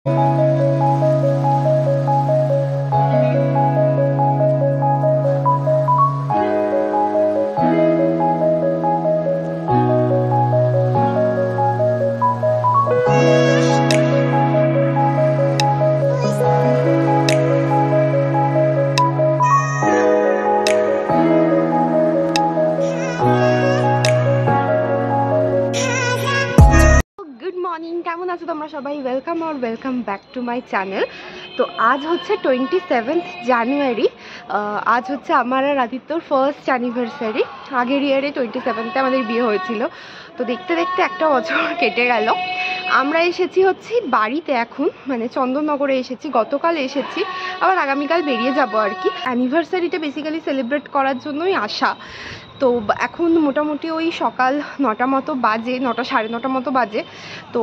কেমন আছো তোমরা সবাই? Welcome back to my channel. তো আজ হচ্ছে 27 জানুয়ারি। আজ হচ্ছে আমার আর আদিত্যর ফার্স্ট অ্যানিভার্সারি। আগের ইয়ারে 27-তে আমাদের বিয়ে হয়েছিল। তো দেখতে দেখতে একটা বছর কেটে গেল। আমরা এসেছি হচ্ছে বাড়িতে এখন, মানে চন্দননগরে এসেছি, গতকাল এসেছি, আবার আগামীকাল বেরিয়ে যাব আর কি। অ্যানিভার্সারিটা বেসিক্যালি সেলিব্রেট করার জন্যই আসা। তো এখন মোটামুটি ওই সকাল 9টা মতো বাজে, 9টা সাড়ে 9টা মতো বাজে। তো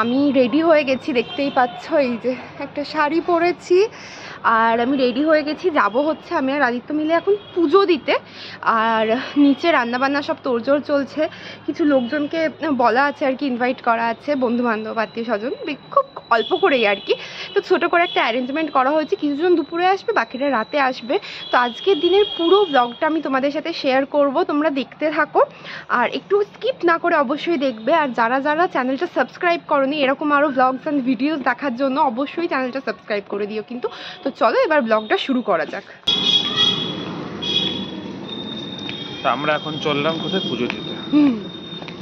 আমি রেডি হয়ে গেছি, দেখতেই পাচ্ছ এই যে একটা শাড়ি পরেছি, আর আমি রেডি হয়ে গেছি। যাব হচ্ছে আমি আর আদিত্য মিলে এখন পুজো দিতে। আর নিচে রান্নাবান্না সব তোড়জোড় চলছে, কিছু লোকজনকে বলা আছে আর কি, ইনভাইট করা আছে, বন্ধুবান্ধব আত্মীয় স্বজন, খুব অল্প করেই আর কি। তো ছোটো করে একটা অ্যারেঞ্জমেন্ট করা হয়েছে, কিছুজন দুপুরে আসবে, বাকিরা রাতে আসবে। তো আজকের দিনের পুরো ব্লগটা আমি তোমাদের সাথে শেয়ার করব, তোমরা দেখতে থাকো আর একটু স্কিপ না করে অবশ্যই দেখবে। আর যারা যারা চ্যানেলটা সাবস্ক্রাইব করোনি এরকম আরও ব্লগস অ্যান্ড ভিডিওস দেখার জন্য অবশ্যই চ্যানেলটা সাবস্ক্রাইব করে দিও কিন্তু। তো চলো এবার ব্লগটা শুরু করা যাক। আমরা এখন চললাম কোথায়? পুজো দিতে।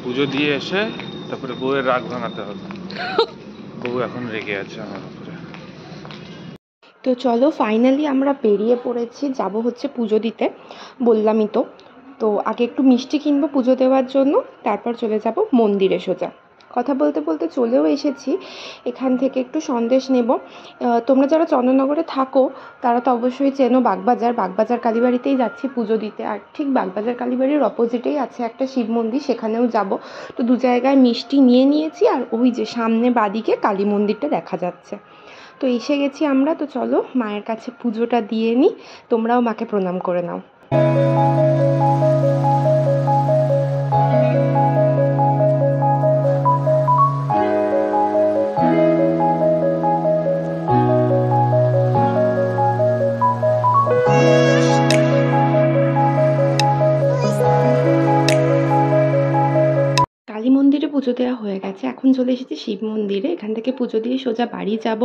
পুজো দিয়ে এসে তারপরে বউয়ের রাগ ভাঙাতে হবে। বউ এখন রেগে আছে আমার উপরে। তো চলো ফাইনালি আমরা বেরিয়ে পড়েছি, যাব হচ্ছে পুজো দিতে, বললামই তো। তো আগে একটু মিষ্টি কিনবো পুজো দেওয়ার জন্য, তারপর চলে যাব মন্দিরে সোজা। কথা বলতে বলতে চলেও এসেছি, এখান থেকে একটু সন্দেশ নেব। তোমরা যারা চন্দননগরে থাকো তারা তো অবশ্যই চেনো বাগবাজার কালীবাড়িতেই যাচ্ছি পুজো দিতে। আর ঠিক বাগবাজার কালীবাড়ির অপোজিটেই আছে একটা শিব মন্দির, সেখানেও যাব। তো দু জায়গায় মিষ্টি নিয়ে নিয়েছি, আর ওই যে সামনে বাদিকে কালী মন্দিরটা দেখা যাচ্ছে। তো এসে গেছি আমরা। তো চলো মায়ের কাছে পুজোটা দিয়ে নিই, তোমরাও মাকে প্রণাম করে নাও। কালী মন্দিরে পুজো দেওয়া হয়ে গেছে, এখন চলে এসেছি শিব মন্দিরে। এখান থেকে পুজো দিয়ে সোজা বাড়ি যাব।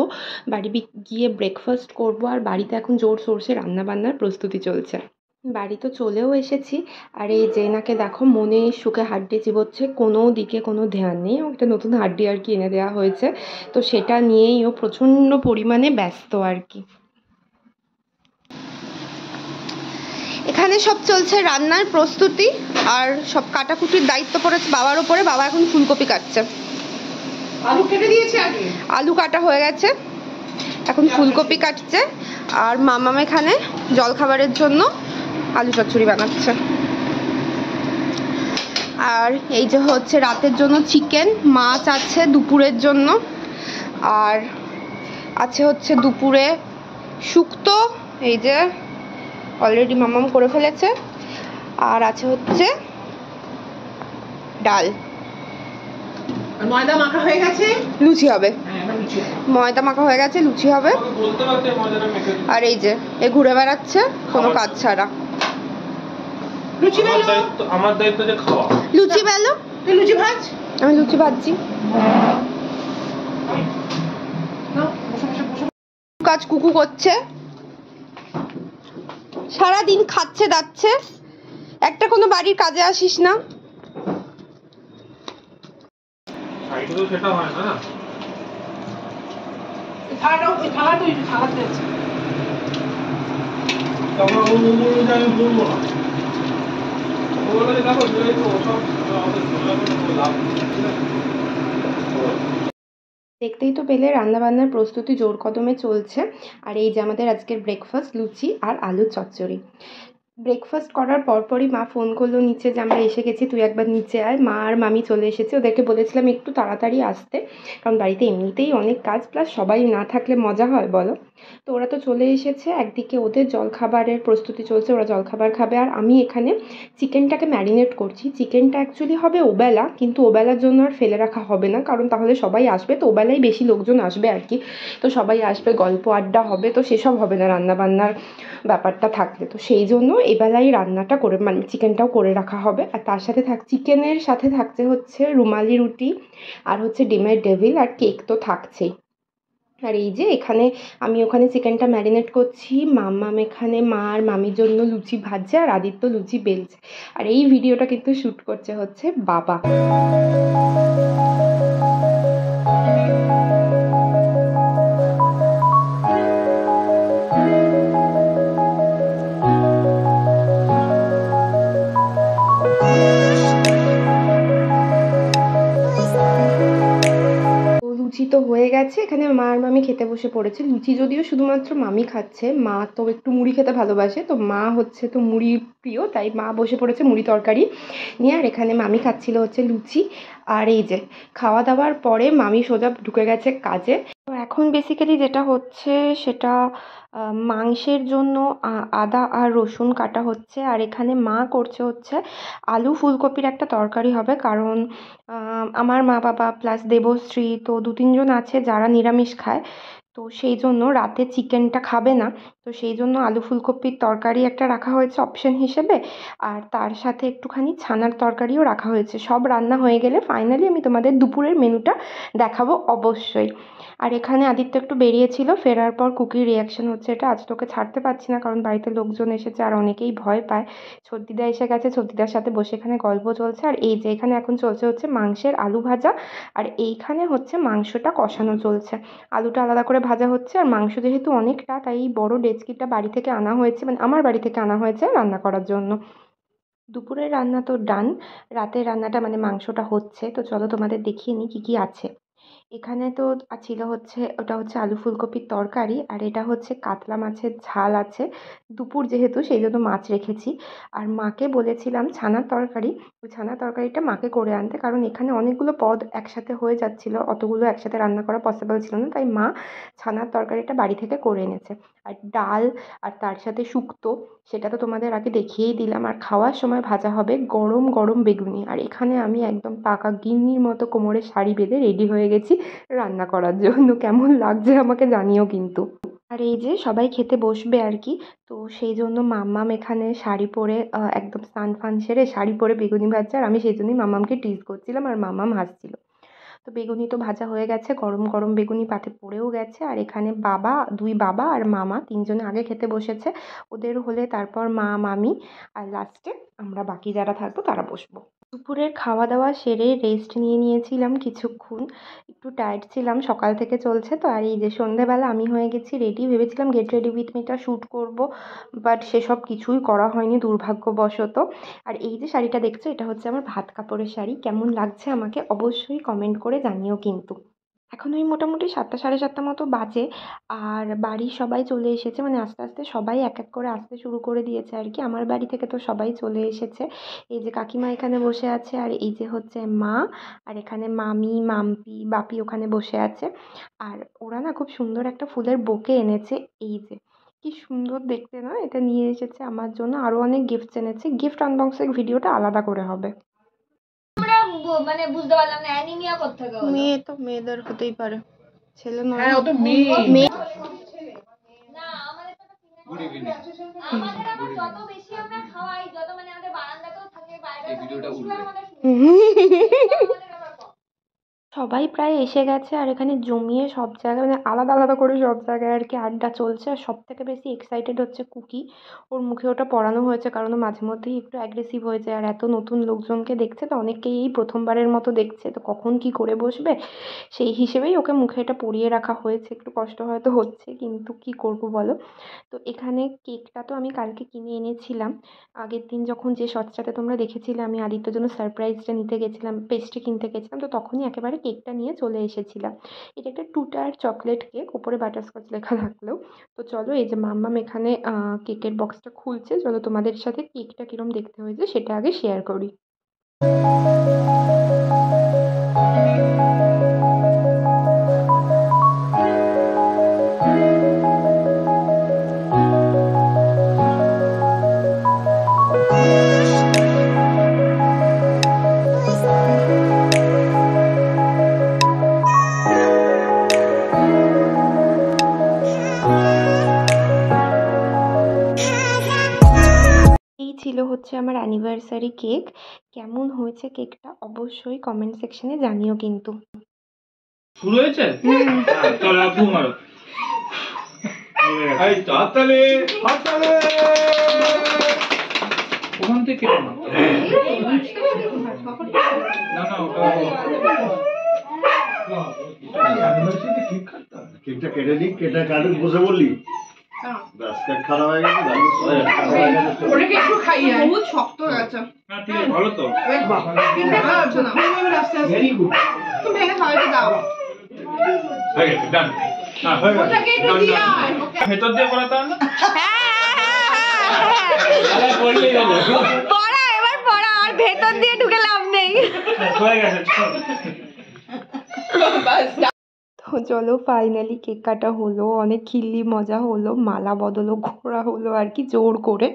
বাড়ি গিয়ে ব্রেকফাস্ট করব। আর বাড়িতে এখন জোর সোরসে রান্নাবান্নার প্রস্তুতি চলছে। বাড়ি তো চলেও এসেছি। আর এই যে এনাকে দেখো মনে সুখে হাড্ডি চিবোচ্ছে, কোনো দিকে কোনো ধ্যান নেই। একটা নতুন হাড্ডি আর কি এনে দেওয়া হয়েছে, তো সেটা নিয়েই ও প্রচণ্ড পরিমাণে ব্যস্ত আর কি। এখানে সব চলছে রান্নার প্রস্তুতি, আর সব কাটাকুটির দায়িত্ব পড়েছে বাবার ওপরে। বাবা এখন ফুলকপি কাটছে। আলু কেটে দিয়েছে আগে, আলু কাটা হয়ে গেছে, এখন ফুলকপি কাটছে। আর মামাম এখানে জলখাবারের জন্য আলু চচ্চড়ি বানাচ্ছে। আর এই যে হচ্ছে রাতের জন্য চিকেন, মাছ আছে দুপুরের জন্য, আর আছে হচ্ছে দুপুরে শুক্তো, এই যে অলরেডি মামাম করে ফেলেছে। আর আছে হচ্ছে ডাল। ময়দা মাখা হয়ে গেছে, লুচি হবে। ময়দা মাখা হয়ে গেছে, লুচি হবে। আর এই যে এ ঘুরে বেড়াচ্ছে কোনো কাজ ছাড়া। লুচি বেলো, আমার দায়িত্ব যে খাওয়া। লুচি বেলো, তুই লুচি ভাজ। আমি লুচি ভাজছি। কাজ কুকু করছে, সারাদিন খাচ্ছে দাচ্ছে, একটা কোনো বাড়ির কাজে আসিস না। সেটা হয় না। দেখতেই তো পেলে রান্নাবান্নার প্রস্তুতি জোর কদমে চলছে। আর এই যে আমাদের আজকের ব্রেকফাস্ট, লুচি আর আলুর চচ্চড়ি। ব্রেকফাস্ট করার পরপরই মা ফোন করলো নিচে যে আমরা এসে গেছি, তুই একবার নিচে আয়। মা আর মামি চলে এসেছে, ওদেরকে বলেছিলাম একটু তাড়াতাড়ি আসতে, কারণ বাড়িতে এমনিতেই অনেক কাজ, প্লাস সবাই না থাকলে মজা হয় বলো। তো ওরা তো চলে এসেছে, একদিকে ওদের জলখাবারের প্রস্তুতি চলছে, ওরা জলখাবার খাবে, আর আমি এখানে চিকেনটাকে ম্যারিনেট করছি। চিকেনটা অ্যাকচুয়ালি হবে ওবেলা, কিন্তু ওবেলার জন্য আর ফেলে রাখা হবে না, কারণ তাহলে সবাই আসবে, তো ওবেলাই বেশি লোকজন আসবে আর কি। তো সবাই আসবে, গল্প আড্ডা হবে, তো সেসব হবে না রান্নাবান্নার ব্যাপারটা থাকলে। তো সেই জন্য এবেলাই রান্নাটা করে, মানে চিকেনটাও করে রাখা হবে। আর তার সাথে চিকেনের সাথে থাকছে হচ্ছে রুমালি রুটি, আর হচ্ছে ডিমের ডেভিল, আর কেক তো থাকছেই। আর এই যে এখানে আমি ওখানে চিকেনটা ম্যারিনেট করছি, মাম্মাম এখানে মা আর মামির জন্য লুচি ভাজছে, আর আদিত্য লুচি বেলছে। আর এই ভিডিওটা কিন্তু শ্যুট করছে হচ্ছে বাবা। তো লুচি তো হয়ে গেছে, এখানে মা আর মামি খেতে বসে পড়েছে। লুচি যদিও শুধুমাত্র মামি খাচ্ছে, মা তো একটু মুড়ি খেতে ভালোবাসে, তো মা হচ্ছে তো মুড়ি প্রিয়, তাই মা বসে পড়েছে মুড়ি তরকারি নিয়ে। আর এখানে মামি খাচ্ছিল হচ্ছে লুচি। আর এই যে খাওয়া দাওয়ার পরে মামি সোজা ঢুকে গেছে কাজে। তো এখন বেসিক্যালি যেটা হচ্ছে সেটা মাংসের জন্য আদা আর রসুন কাটা হচ্ছে। আর এখানে মা করছে হচ্ছে আলু ফুলকপির একটা তরকারি হবে, কারণ আমার মা বাবা প্লাস দেবশ্রী তো 2-3 জন আছে যারা নিরামিষ খায়, তো সেই জন্য রাতে চিকেনটা খাবে না। তো সেই জন্য আলু ফুলকপির তরকারি একটা রাখা হয়েছে অপশন হিসেবে, আর তার সাথে একটুখানি ছানার তরকারিও রাখা হয়েছে। সব রান্না হয়ে গেলে ফাইনালি আমি তোমাদের দুপুরের মেনুটা দেখাবো অবশ্যই। আর এখানে আদিত্য একটু বেরিয়েছিল, ফেরার পর কুকির রিয়াকশন হচ্ছে এটা, আজ তোকে ছাড়তে পারছি না কারণ বাড়িতে লোকজন এসেছে আর অনেকেই ভয় পায়। ছর্দিদা এসে গেছে, ছর্দিদার সাথে বসে এখানে গল্প চলছে। আর এই যে এখানে এখন চলছে হচ্ছে মাংসের আলু ভাজা, আর এইখানে হচ্ছে মাংসটা কষানো চলছে। আলুটা আলাদা করে ভাজা হচ্ছে, আর মাংস যেহেতু অনেকটা, তাই এই বড় ডেচকিটা বাড়ি থেকে আনা হয়েছে, মানে আমার বাড়ি থেকে আনা হয়েছে রান্না করার জন্য। দুপুরের রান্না তো ডান, রাতের রান্নাটা মানে মাংসটা হচ্ছে। তো চলো তোমাদের দেখিয়ে নিই কী কী আছে। এখানে তো ছিল হচ্ছে, ওটা হচ্ছে আলু ফুলকপির তরকারি, আর এটা হচ্ছে কাতলা মাছের ঝাল আছে। দুপুর যেহেতু সেই জন্য মাছ রেখেছি। আর মাকে বলেছিলাম ছানার তরকারি, ওই ছানার তরকারিটা মাকে করে আনতে, কারণ এখানে অনেকগুলো পদ একসাথে হয়ে যাচ্ছিলো, অতগুলো একসাথে রান্না করা পসিবল ছিল না, তাই মা ছানার তরকারিটা বাড়ি থেকে করে এনেছে। আর ডাল, আর তার সাথে শুক্তো, সেটা তো তোমাদের আগে দেখিয়েই দিলাম। আর খাওয়ার সময় ভাজা হবে গরম গরম বেগুনি। আর এখানে আমি একদম পাকা গিন্নির মতো কোমরে শাড়ি বেঁধে রেডি হয়ে গেছি রান্না করার জন্য। কেমন লাগছে আমাকে জানিও কিন্তু। আর এই যে সবাই খেতে বসবে আর কি, তো সেই জন্য মাম্মাম এখানে শাড়ি পরে একদম স্নান ফান সেরে শাড়ি পরে বেগুনি ভাজছে, আর আমি সেই জন্যই মাম্মামকে টিজ করছিলাম, আর মাম্মাম হাসছিল। তো বেগুনি তো ভাজা হয়ে গেছে, গরম গরম বেগুনি পাতে পড়েও গেছে। আর এখানে বাবা, দুই বাবা আর মামা, তিনজনে আগে খেতে বসেছে, ওদের হলে তারপর মা মামি, আর লাস্টে আমরা বাকি যারা থাকবো তারা বসবো। দুপুরের খাওয়া দাওয়া সেরে রেস্ট নিয়ে নিয়েছিলাম কিছুক্ষণ, একটু টায়ার্ড ছিলাম, সকাল থেকে চলছে তো। আর এই যে সন্ধেবেলা আমি হয়ে গেছি রেডি, ভেবেছিলাম গেট রেডি উইথ মিটা শ্যুট করব, বাট সেসব কিছুই করা হয়নি দুর্ভাগ্যবশত। আর এই যে শাড়িটা দেখছো, এটা হচ্ছে আমার ভাত কাপড়ের শাড়ি। কেমন লাগছে আমাকে অবশ্যই কমেন্ট করে জানিও কিন্তু। এখন ওই মোটামুটি 7টা 7:30 মতো বাজে, আর বাড়ির সবাই চলে এসেছে, মানে আস্তে আস্তে সবাই এক এক করে আসতে শুরু করে দিয়েছে আর কি। আমার বাড়ি থেকে তো সবাই চলে এসেছে। এই যে কাকিমা এখানে বসে আছে, আর এই যে হচ্ছে মা, আর এখানে মামি, মাম্পি, বাপি ওখানে বসে আছে। আর ওরা না খুব সুন্দর একটা ফুলের বোকে এনেছে, এই যে কি সুন্দর দেখতে না, এটা নিয়ে এসেছে আমার জন্য। আরও অনেক গিফটস এনেছে, গিফট আনবক্সিং ভিডিওটা আলাদা করে হবে। মানে বুঝতে পারলাম না অ্যানিমিয়া কোত্থেকে হলো। মেয়ে তো মেয়েদের হতেই পারে, ছেলে নয়। হ্যাঁ ও তো মেয়ে। মেয়ে। না আমাদের তো আমাদের আবার যত বেশি আমরা খাওয়াই, যত মানে আমাদের বারান্দাতেও থাকে, বাইরেও থাকে, বেশি হয় আমাদের আমাদের আবার কম। সবাই প্রায় এসে গেছে, আর এখানে জমিয়ে সব জায়গায় মানে আলাদা আলাদা করে সব জায়গায় আর কি আড্ডা চলছে। আর সব থেকে বেশি এক্সাইটেড হচ্ছে কুকি, ওর মুখে ওটা পরানো হয়েছে, কারণ ও মাঝে মধ্যেই একটু অ্যাগ্রেসিভ হয়ে যায়, আর এত নতুন লোকজনকে দেখছে তো, অনেকেই এই প্রথমবারের মতো দেখছে, তো কখন কি করে বসবে সেই হিসেবেই ওকে মুখে এটা পরিয়ে রাখা হয়েছে। একটু কষ্ট হয়তো হচ্ছে, কিন্তু কি করব বলো। তো এখানে কেকটা তো আমি কালকে কিনে এনেছিলাম, আগের দিন যখন যে শর্টসটাতে তোমরা দেখেছিলে আমি আদিত্যর জন্য সারপ্রাইজটা নিতে গেছিলাম, পেস্ট্রি কিনতে গেছিলাম, তো তখনই একেবারে কেকটা নিয়ে চলে এসেছিলাম। এটা একটা 2 টায়ার চকলেট কেক, ওপরে বাটারস্কচ লেখা থাকলেও। তো চলো, এই যে মাম্মাম এখানে কেকের বক্সটা খুলছে, চলো তোমাদের সাথে কেকটা কিরম দেখতে হয়েছে সেটা আগে শেয়ার করি। এই ছিল হচ্ছে আমার অ্যানিভার্সারি কেক। কেমন হয়েছে কেকটা অবশ্যই কমেন্ট সেকশনে জানিও কিন্তু। শুরু হয়েছে? চলো আপু মারো। এই তো হাততালি, হাততালি। ওখান থেকে না না ওটা কেকটা কেটে দিই, কেটে কাটুক বসে বললি ব্যাস, কেক খারাপ হয়ে গেছে, ওটাকে একটু খাইয়ে বহুত শক্ত হয়ে গেছে। না ঠিক আছে, ভালো তো। তিনটে খাওয়াচ্ছ না, এবার আস্তে আস্তে তুমি ভেঙে খাওয়াতে দাও। হয়ে গেছে, ডান। হ্যাঁ হয়ে গেছে, ওটাকে একটু দিয়ে আয়। ভেতর দিয়ে করাতে হবে না? পড়া, এবার পড়া, আর ভেতর দিয়ে ঢুকে লাভ নেই। হয়ে গেছে, চল। তো চলো, ফাইনালি কেক কাটা হলো, অনেক খিল্লি মজা হলো, মালা বদলও ঘোরা হলো আর কি জোর করে।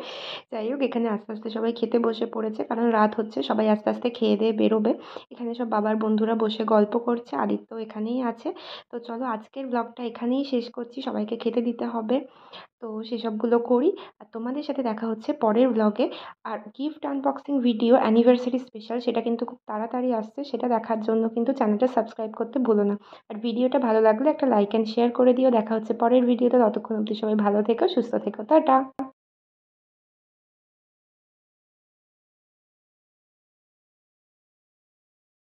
যাই হোক, এখানে আস্তে আস্তে সবাই খেতে বসে পড়েছে, কারণ রাত হচ্ছে, সবাই আস্তে আস্তে খেয়ে দিয়ে বেরোবে। এখানে সব বাবার বন্ধুরা বসে গল্প করছে, আদিত্য এখানেই আছে। তো চলো, আজকের ব্লগটা এখানেই শেষ করছি, সবাইকে খেতে দিতে হবে, তো সেসবগুলো করি। আর তোমাদের সাথে দেখা হচ্ছে পরের ব্লগে। আর gift unboxing video anniversary special, সেটা কিন্তু খুব তাড়াতাড়ি আসছে, সেটা দেখার জন্য কিন্তু চ্যানেলটা সাবস্ক্রাইব করতে ভুলো না। আর ভিডিওটা ভালো লাগলে একটা লাইক অ্যান্ড শেয়ার করে দিও। দেখা হচ্ছে পরের ভিডিওতে, ততক্ষণ অবধি সবাই ভালো থেকো, সুস্থ থেকো, টাটা।